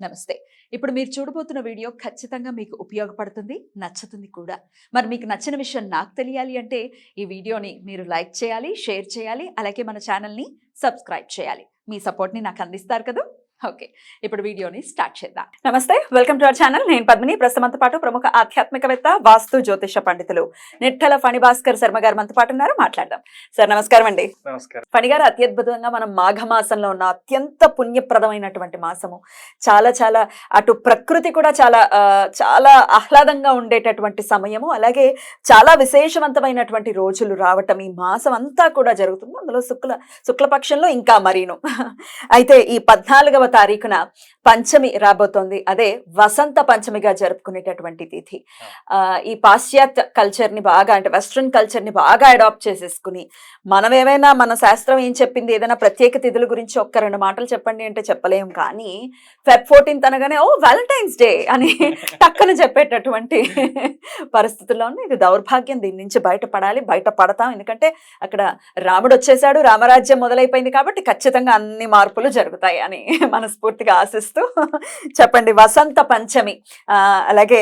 నమస్తే. ఇప్పుడు మీరు చూడబోతున్న వీడియో ఖచ్చితంగా మీకు ఉపయోగపడుతుంది, నచ్చుతుంది కూడా. మరి మీకు నచ్చిన విషయం నాకు తెలియాలి అంటే ఈ వీడియోని మీరు లైక్ చేయాలి, షేర్ చేయాలి, అలాగే మన ఛానల్‌ని సబ్స్క్రైబ్ చేయాలి. మీ సపోర్ట్‌ని నాకు అందిస్తారు కదూ! ఓకే. ఇప్పుడు వీడియోని స్టార్ట్ చేద్దాం. నమస్తే, వెల్కమ్ టు అవర్ ఛానల్. నేను పద్మిని. ప్రస్తుతంతో పాటు ప్రముఖ ఆధ్యాత్మికవేత్త, వాస్తు జ్యోతిష పండితులు నిట్టల ఫణిభాస్కర్ శర్మ గారు మనతో పాటు ఉన్నారు. మాట్లాడదాం. సార్ నమస్కారం అండి. నమస్కారం. ఫణి గారు, అత్యద్భుతంగా మనం మాఘమాసంలో ఉన్న అత్యంత పుణ్యప్రదమైనటువంటి మాసము. చాలా చాలా అటు ప్రకృతి కూడా చాలా ఆహ్లాదంగా ఉండేటటువంటి సమయము, అలాగే చాలా విశేషవంతమైనటువంటి రోజులు రావటం ఈ మాసం అంతా కూడా జరుగుతుంది. అందులో శుక్లపక్షంలో ఇంకా మరీను. అయితే ఈ 14వ తారీఖున పంచమి రాబోతోంది. అదే వసంత పంచమిగా జరుపుకునేటటువంటి తిథి. ఈ పాశ్చాత్య కల్చర్ని బాగా, అంటే వెస్ట్రన్ కల్చర్ని బాగా అడాప్ట్ చేసేసుకుని మనం ఏమైనా, మన శాస్త్రం ఏం చెప్పింది, ఏదైనా ప్రత్యేక తిథుల గురించి ఒక్క 2 మాటలు చెప్పండి అంటే చెప్పలేం. కానీ Feb 14th అనగానే ఓ వ్యాలంటైన్స్ డే అని టక్కన చెప్పేటటువంటి పరిస్థితుల్లో ఉంది. ఇది దౌర్భాగ్యం. దీని నుంచి బయటపడతాం. ఎందుకంటే అక్కడ రాముడు వచ్చేసాడు, రామరాజ్యం మొదలైపోయింది. కాబట్టి ఖచ్చితంగా అన్ని మార్పులు జరుగుతాయి అని మనస్ఫూర్తిగా ఆశిస్తూ చెప్పండి. వసంత పంచమి, అలాగే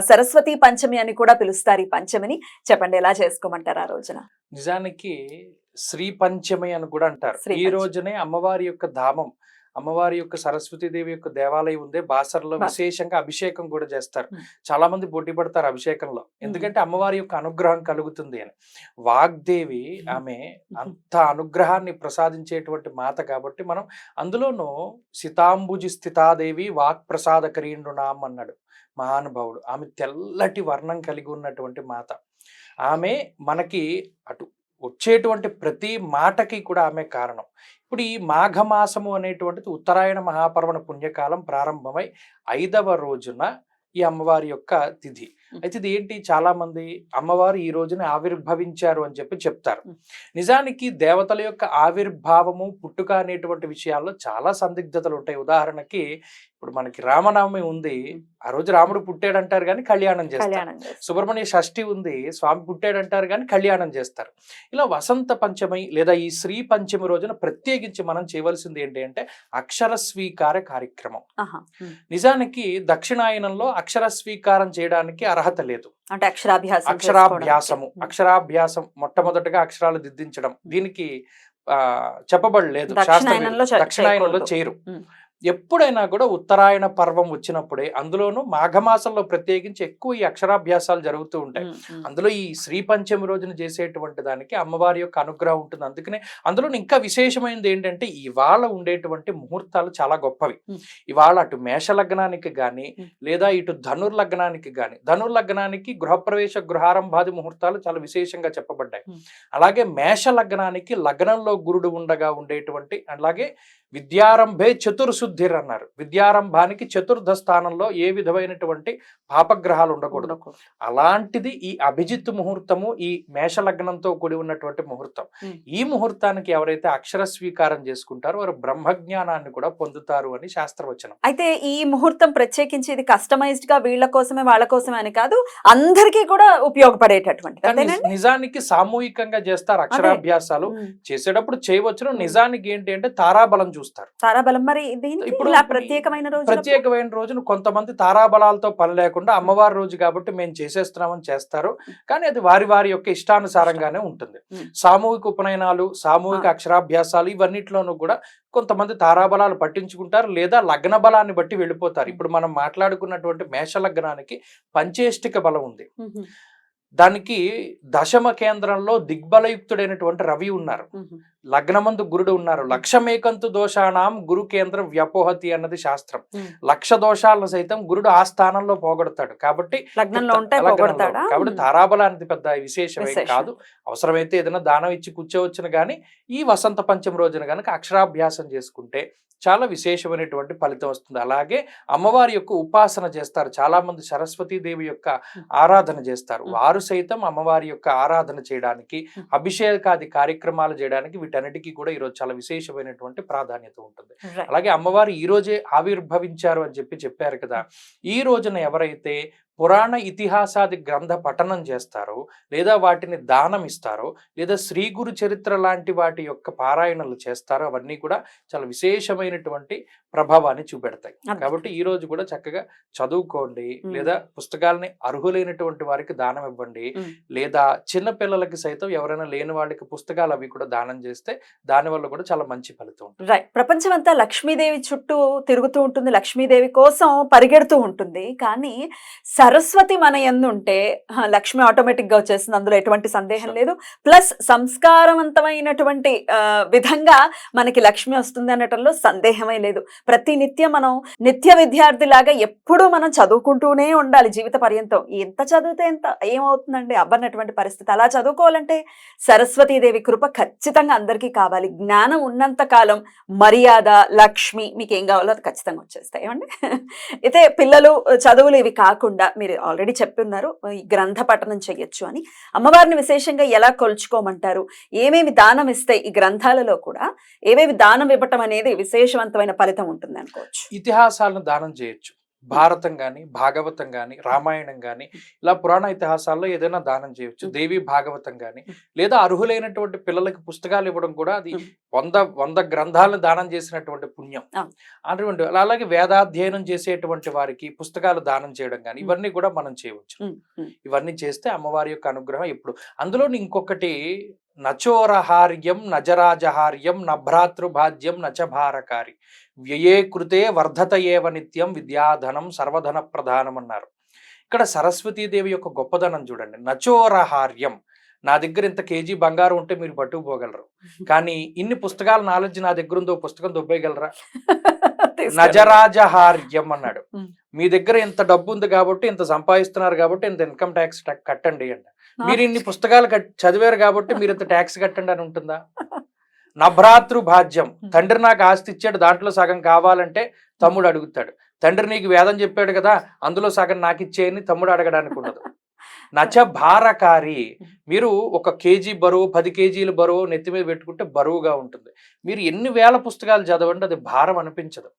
సరస్వతి పంచమి అని కూడా పిలుస్తారు ఈ పంచమిని. చెప్పండి, ఎలా చేసుకోమంటారు ఆ రోజున? నిజానికి శ్రీ పంచమి అని కూడా అంటారు. ఈ రోజునే అమ్మవారి యొక్క ధామం, అమ్మవారి యొక్క సరస్వతీదేవి యొక్క దేవాలయం ఉంది. బాసర్లో విశేషంగా అభిషేకం కూడా చేస్తారు. చాలా మంది పోటీ పడతారు అభిషేకంలో, ఎందుకంటే అమ్మవారి యొక్క అనుగ్రహం కలుగుతుంది అని. వాగ్దేవి ఆమె అంత అనుగ్రహాన్ని ప్రసాదించేటువంటి మాత కాబట్టి మనం అందులోనూ సితాంబుజి స్థితాదేవి వాక్ ప్రసాదకరీండునాం అన్నాడు మహానుభావుడు. ఆమె తెల్లటి వర్ణం కలిగి ఉన్నటువంటి మాత. ఆమె మనకి అటు వచ్చేటువంటి ప్రతి మాటకి కూడా ఆమె కారణం. ఇప్పుడు ఈ మాఘమాసము అనేటువంటిది ఉత్తరాయణ మహాపర్వణ పుణ్యకాలం ప్రారంభమై 5వ రోజున ఈ అమ్మవారి యొక్క తిథి. అయితే ఇది ఏంటి, చాలా మంది అమ్మవారు ఈ రోజున ఆవిర్భవించారు అని చెప్తారు. నిజానికి దేవతల యొక్క ఆవిర్భావము, పుట్టుక అనేటువంటి విషయాల్లో చాలా సందిగ్ధతలు ఉంటాయి. ఉదాహరణకి ఇప్పుడు మనకి రామనవమి ఉంది, ఆ రోజు రాముడు పుట్టాడంటారు కానీ కళ్యాణం చేస్తారు. సుబ్రహ్మణ్య షష్ఠి ఉంది, స్వామి పుట్టాడంటారు కానీ కళ్యాణం చేస్తారు. ఇలా వసంత పంచమి లేదా ఈ శ్రీ పంచమి రోజున ప్రత్యేకించి మనం చేయవలసింది ఏంటి అంటే అక్షర స్వీకార కార్యక్రమం. నిజానికి దక్షిణాయనంలో అక్షర స్వీకారం చేయడానికి అర్హత లేదు. అంటే అక్షరాభ్యాసం మొట్టమొదటిగా అక్షరాలు దిద్దించడం దీనికి చెప్పబడలేదు. దక్షిణాయనంలో చేయరు. ఎప్పుడైనా కూడా ఉత్తరాయణ పర్వం వచ్చినప్పుడే, అందులోనూ మాఘమాసంలో ప్రత్యేకించి ఎక్కువ ఈ అక్షరాభ్యాసాలు జరుగుతూ ఉంటాయి. అందులో ఈ శ్రీ పంచమి రోజున చేసేటువంటి దానికి అమ్మవారి యొక్క అనుగ్రహం ఉంటుంది. అందుకనే అందులో ఇంకా విశేషమైనది ఏంటంటే ఇవాళ ఉండేటువంటి ముహూర్తాలు చాలా గొప్పవి. ఇవాళ అటు మేషలగ్నానికి కానీ లేదా ఇటు ధనుర్లగ్నానికి కానీ, ధనుర్లగ్నానికి గృహప్రవేశ గృహారంభాది ముహూర్తాలు చాలా విశేషంగా చెప్పబడ్డాయి. అలాగే మేషలగ్నానికి లగ్నంలో గురుడు ఉండగా ఉండేటువంటి, అలాగే విద్యారంభే చతుర్శుద్ధిర్ అన్నారు. విద్యారంభానికి చతుర్థ స్థానంలో ఏ విధమైనటువంటి పాపగ్రహాలు ఉండకూడదు. అలాంటిది ఈ అభిజిత్ ముహూర్తము, ఈ మేషలగ్నంతో కూడి ఉన్నటువంటి ముహూర్తం. ఈ ముహూర్తానికి ఎవరైతే అక్షర స్వీకారం చేసుకుంటారో వారు బ్రహ్మజ్ఞానాన్ని కూడా పొందుతారు అని శాస్త్రవచనం. అయితే ఈ ముహూర్తం ప్రత్యేకించి ఇది కస్టమైజ్డ్ గా వీళ్ళ కోసమే వాళ్ళ కోసమే అని కాదు, అందరికీ కూడా ఉపయోగపడేటటువంటి. నిజానికి సామూహికంగా చేస్తారు అక్షరాభ్యాసాలు. చేసేటప్పుడు చేయవచ్చును. నిజానికి ఏంటి అంటే తారాబలం చూస్తారు. తారాబలం మరి ఇప్పుడు ప్రత్యేకమైన రోజున కొంతమంది తారాబలాలతో పని లేకుండా అమ్మవారి రోజు కాబట్టి మేము చేసేస్తున్నామని చేస్తారు. కానీ అది వారి వారి యొక్క ఇష్టానుసారంగానే ఉంటుంది. సామూహిక ఉపనయనాలు, సామూహిక అక్షరాభ్యాసాలు ఇవన్నిట్లోనూ కూడా కొంతమంది తారాబలాలు పట్టించుకుంటారు, లేదా లగ్న బలాన్ని బట్టి వెళ్ళిపోతారు. ఇప్పుడు మనం మాట్లాడుకున్నటువంటి మేష లగ్నానికి పంచేష్టిక బలం ఉంది. దానికి దశమ కేంద్రంలో దిగ్బలయుక్తుడైనటువంటి రవి ఉన్నారు. లగ్నమందు గురుడు ఉన్నారు. లక్షమేకంతు దోషానాం గురు కేంద్ర వ్యపోహతి అన్నది శాస్త్రం. లక్ష దోషాలను సైతం గురుడు ఆ స్థానంలో పోగొడతాడు. కాబట్టి కాబట్టి తారాబలానికి పెద్ద విశేషమే కాదు. అవసరమైతే ఏదైనా దానం ఇచ్చి కూర్చోవచ్చును. కానీ ఈ వసంత పంచమి రోజున కనుక అక్షరాభ్యాసం చేసుకుంటే చాలా విశేషమైనటువంటి ఫలితం వస్తుంది. అలాగే అమ్మవారి యొక్క ఉపాసన చేస్తారు. చాలా మంది సరస్వతీదేవి యొక్క ఆరాధన చేస్తారు. వారు సైతం అమ్మవారి యొక్క ఆరాధన చేయడానికి, అభిషేకాది కార్యక్రమాలు చేయడానికి వీటన్నిటికీ కూడా ఈరోజు చాలా విశేషమైనటువంటి ప్రాధాన్యత ఉంటుంది. అలాగే అమ్మవారు ఈ రోజే ఆవిర్భవించారు అని చెప్పారు కదా. ఈ రోజున ఎవరైతే పురాణ ఇతిహాసాది గ్రంథ పఠనం చేస్తారో, లేదా వాటిని దానం ఇస్తారో, లేదా శ్రీ గురు చరిత్ర లాంటి వాటి యొక్క పారాయణలు చేస్తారో, అవన్నీ కూడా చాలా విశేషమైనటువంటి ప్రభావాన్ని చూపెడతాయి. కాబట్టి ఈ రోజు కూడా చక్కగా చదువుకోండి, లేదా పుస్తకాలని అర్హులైనటువంటి వారికి దానం ఇవ్వండి, లేదా చిన్న పిల్లలకి సైతం ఎవరైనా లేని వాళ్ళకి పుస్తకాలు అవి కూడా దానం చేస్తే దానివల్ల కూడా చాలా మంచి ఫలితం ఉంటుంది. రైట్. ప్రపంచం అంతా లక్ష్మీదేవి చుట్టూ తిరుగుతూ ఉంటుంది, లక్ష్మీదేవి కోసం పరిగెడుతూ ఉంటుంది. కానీ సరస్వతి మన యందు ఉంటే లక్ష్మి ఆటోమేటిక్ గా వచ్చేస్తుంది, అందులో ఎటువంటి సందేహం లేదు. ప్లస్ సంస్కారవంతమైనటువంటి విధంగా మనకి లక్ష్మి వస్తుంది అనటంలో సందేహమే లేదు. ప్రతి నిత్యం మనం నిత్య విద్యార్థి లాగా ఎప్పుడూ మనం చదువుకుంటూనే ఉండాలి జీవిత పర్యంతం. ఎంత చదివితే ఎంత ఏమవుతుందండి, అవ్వనటువంటి పరిస్థితి. అలా చదువుకోవాలంటే సరస్వతీదేవి కృప ఖచ్చితంగా అందరికీ కావాలి. జ్ఞానం ఉన్నంత కాలం మర్యాద, లక్ష్మి, మీకు ఏం కావాలో అది ఖచ్చితంగా వచ్చేస్తాయి. ఏమండి? అయితే పిల్లలు చదువులు ఇవి కాకుండా మీరు ఆల్రెడీ చెప్పున్నారు ఈ గ్రంథ పఠనం చెయ్యొచ్చు అని. అమ్మవారిని విశేషంగా ఎలా కొలుచుకోమంటారు? ఏమేమి దానం ఇస్తే ఈ గ్రంథాలలో కూడా ఏవేవి దానం ఇవ్వటం అనేది విశేషవంతమైన ఫలితం ఉంటుంది అనుకోవచ్చు? ఇతిహాసాలను దానం చేయొచ్చు. భారతం గాని, భాగవతం గాని, రామాయణం గాని, ఇలా పురాణ ఇతిహాసాల్లో ఏదైనా దానం చేయొచ్చు. దేవి భాగవతం గాని, లేదా అర్హులైనటువంటి పిల్లలకి పుస్తకాలు ఇవ్వడం కూడా అది 100 గ్రంథాలను దానం చేసినటువంటి పుణ్యం. అటువంటి అలాగే వేదాధ్యయనం చేసేటువంటి వారికి పుస్తకాలు దానం చేయడం కానీ ఇవన్నీ కూడా మనం చేయవచ్చు. ఇవన్నీ చేస్తే అమ్మవారి యొక్క అనుగ్రహం ఎప్పుడు. అందులో ఇంకొకటి, నచోరహార్యం నజరాజహార్యం నభ్రాతృభాజ్యం నచభారకారి వ్యయే కృతే వర్ధత ఏవ నిత్యం విద్యాధనం సర్వధన ప్రధానం అన్నారు. ఇక్కడ సరస్వతీదేవి యొక్క గొప్పదనం చూడండి. నచోరహార్యం, నా దగ్గర ఇంత కేజీ బంగారం ఉంటే మీరు పట్టుకుపోగలరు, కానీ ఇన్ని పుస్తకాల నాలెడ్జ్ నా దగ్గర ఉందో పుస్తకం దొబ్బేయగలరా? నజరాజహార్యం అన్నాడు. మీ దగ్గర ఇంత డబ్బు ఉంది కాబట్టి, ఇంత సంపాదిస్తున్నారు కాబట్టి ఇంత ఇన్కమ్ ట్యాక్స్ కట్టండి అండి. మీరు ఇన్ని పుస్తకాలు చదివారు కాబట్టి మీరు ఇంత ట్యాక్స్ కట్టండి అని ఉంటుందా? నభ్రాతృ భాజ్యం, తండ్రి నాకు ఆస్తి ఇచ్చాడు, దాంట్లో సగం కావాలంటే తమ్ముడు అడుగుతాడు. తండ్రి నీకు వేదం చెప్పాడు కదా, అందులో సగం నాకు ఇచ్చేయని తమ్ముడు అడగడానికి ఉండదు. నచ భారకారి, మీరు 1 కేజీ బరువు 10 కేజీల బరువు నెత్తి మీద పెట్టుకుంటే బరువుగా ఉంటుంది. మీరు ఎన్ని వేల పుస్తకాలు చదవండి అది భారం అనిపించదు.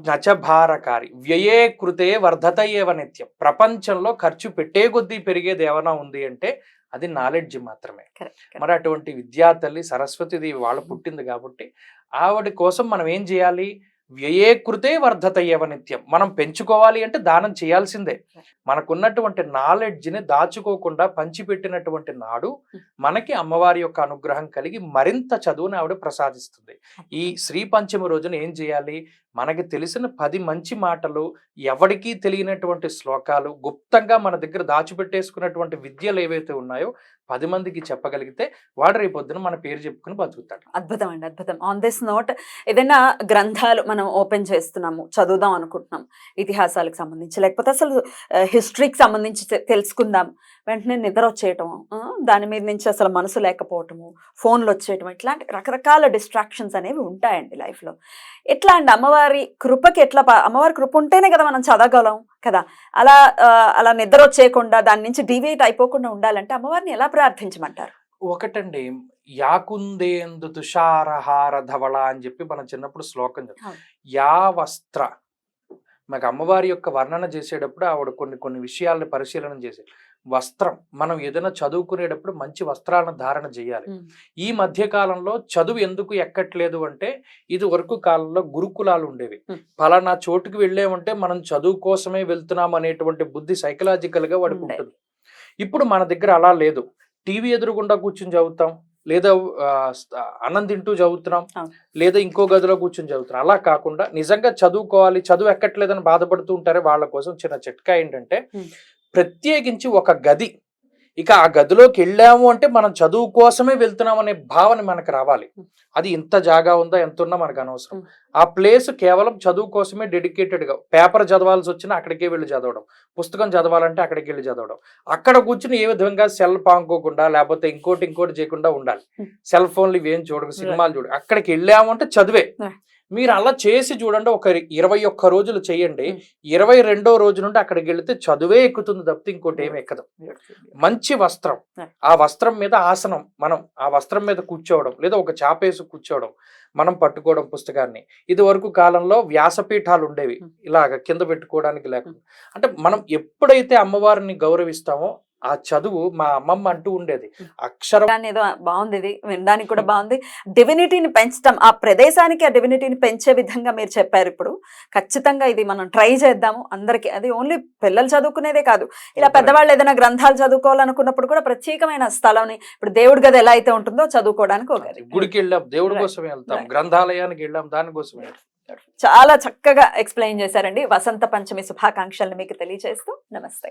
నచ భారకారి వ్యయే కృతే వర్ధత ఏవ నిత్యం. ప్రపంచంలో ఖర్చు పెట్టే కొద్దీ పెరిగేది ఏమైనా ఉంది అంటే అది నాలెడ్జ్ మాత్రమే. మరి అటువంటి విద్యాతల్లి సరస్వతీదేవి వాళ్ళ పుట్టింది కాబట్టి ఆవిడ కోసం మనం ఏం చేయాలి? వ్యయే కృతే వర్ధత ఏవ నిత్యం. మనం పెంచుకోవాలి అంటే దానం చేయాల్సిందే. మనకున్నటువంటి నాలెడ్జ్ని దాచుకోకుండా పంచిపెట్టినటువంటి నాడు మనకి అమ్మవారి యొక్క అనుగ్రహం కలిగి మరింత చదువుని ఆవిడ ప్రసాదిస్తుంది. ఈ శ్రీ పంచమి రోజున ఏం చేయాలి? మనకి తెలిసిన 10 మంచి మాటలు, ఎవరికీ తెలియనటువంటి శ్లోకాలు, గుప్తంగా మన దగ్గర దాచిపెట్టేసుకున్నటువంటి విద్యలు ఏవైతే ఉన్నాయో 10 మందికి చెప్పగలిగితే వాడు రేపొద్దున మన పేరు చెప్పుకుని బతుకుతాడు. అద్భుతం అండి, అద్భుతం. ఆన్ దిస్ నోట్, ఏదైనా గ్రంథాలు మనం ఓపెన్ చేస్తున్నాము, చదువుదాం అనుకుంటున్నాం, ఇతిహాసాలకు సంబంధించి లేకపోతే అసలు హిస్టరీకి సంబంధించి తెలుసుకుందాం, వెంటనే నిద్ర వచ్చేయటం, దాని మీద నుంచి అసలు మనసు లేకపోవటము, ఫోన్లు వచ్చేయటం, ఇట్లాంటి రకరకాల డిస్ట్రాక్షన్స్ అనేవి ఉంటాయండి లైఫ్లో. ఎట్లా అండి అమ్మవారి కృపకి ఎట్లా, అమ్మవారి కృప ఉంటేనే కదా మనం చదవగలం కదా. అలా నిద్ర వచ్చేయకుండా దాని నుంచి డివియేట్ అయిపోకుండా ఉండాలంటే అమ్మవారిని ఎలా ప్రార్థించమంటారు? ఒకటండి, యాకుందేందు తుషారహార ధవళ అని చెప్పి మనం చిన్నప్పుడు శ్లోకం చెప్తాం. యా వస్త్ర, మాకు అమ్మవారి యొక్క వర్ణన చేసేటప్పుడు ఆవిడ కొన్ని విషయాలను పరిశీలన చేసేది. వస్త్రం, మనం ఏదైనా చదువుకునేటప్పుడు మంచి వస్త్రాలను ధారణ చేయాలి. ఈ మధ్య కాలంలో చదువు ఎందుకు ఎక్కట్లేదు అంటే, ఇది వరకు కాలంలో గురుకులాలు ఉండేవి. పలానా చోటుకి వెళ్ళామంటే మనం చదువు కోసమే వెళ్తున్నాం అనేటువంటి బుద్ధి సైకలాజికల్ గా వాడికి ఉంటుంది. ఇప్పుడు మన దగ్గర అలా లేదు. టీవీ ఎదురుగుండా కూర్చుని చదువుతాం, లేదా అన్నం తింటూ చదువుతున్నాం, లేదా ఇంకో గదిలో కూర్చొని చదువుతున్నాం. అలా కాకుండా నిజంగా చదువుకోవాలి, చదువు ఎక్కట్లేదని బాధపడుతూ ఉంటారే వాళ్ళ కోసం చిన్న చిట్కా ఏంటంటే, ప్రత్యేకించి ఒక గది, ఇక ఆ గదిలోకి వెళ్ళాము అంటే మనం చదువు కోసమే వెళ్తున్నాం అనే భావన మనకు రావాలి. అది ఇంత జాగా ఉందా ఎంత ఉన్నా మనకు అనవసరం. ఆ ప్లేస్ కేవలం చదువు కోసమే డెడికేటెడ్గా, పేపర్ చదవాల్సి వచ్చినా అక్కడికే వెళ్ళి చదవడం, పుస్తకం చదవాలంటే అక్కడికి వెళ్ళి చదవడం, అక్కడ కూర్చుని ఏ విధంగా సెల్ పాంకోకుండా లేకపోతే ఇంకోటి చేయకుండా ఉండాలి. సెల్ ఫోన్లు ఇవేం చూడకు, సినిమాలు చూడ, అక్కడికి వెళ్ళాము అంటే చదువే. మీరు అలా చేసి చూడండి, ఒక 21 రోజులు చేయండి. 22వ రోజు నుండి అక్కడికి వెళితే చదువే ఎక్కుతుంది తప్పితే ఇంకోటి ఏమి ఎక్కదు. మంచి వస్త్రం, ఆ వస్త్రం మీద ఆసనం, మనం ఆ వస్త్రం మీద కూర్చోవడం, లేదా ఒక చాపేసి కూర్చోవడం, మనం పట్టుకోవడం పుస్తకాన్ని. ఇది వరకు కాలంలో వ్యాసపీఠాలు ఉండేవి, ఇలాగ కింద పెట్టుకోవడానికి లేకుండా. అంటే మనం ఎప్పుడైతే అమ్మవారిని గౌరవిస్తామో ఆ చదువు, మా అమ్మమ్మ అంటూ ఉండేది, అక్షరం ఏదో బాగుంది, ఇది వినడానికి కూడా బాగుంది. డివినిటీని పెంచడం, ఆ ప్రదేశానికి ఆ డివినిటీని పెంచే విధంగా మీరు చెప్పారు. ఇప్పుడు ఖచ్చితంగా ఇది మనం ట్రై చేద్దాము అందరికి. అది ఓన్లీ పిల్లలు చదువుకునేదే కాదు, ఇలా పెద్దవాళ్ళు ఏదైనా గ్రంథాలు చదువుకోవాలనుకున్నప్పుడు కూడా ప్రత్యేకమైన స్థలంని, ఇప్పుడు దేవుడి గది ఎలా అయితే ఉంటుందో చదువుకోవడానికి ఒక గది. గుడికి వెళ్ళాం, దేవుడి కోసమే వెళ్తాం, గ్రంథాలయానికి వెళ్ళాం, దానికోసమే. చాలా చక్కగా ఎక్స్ప్లెయిన్ చేశారండి. వసంత పంచమి శుభాకాంక్షలను మీకు తెలియజేస్తూ నమస్తే.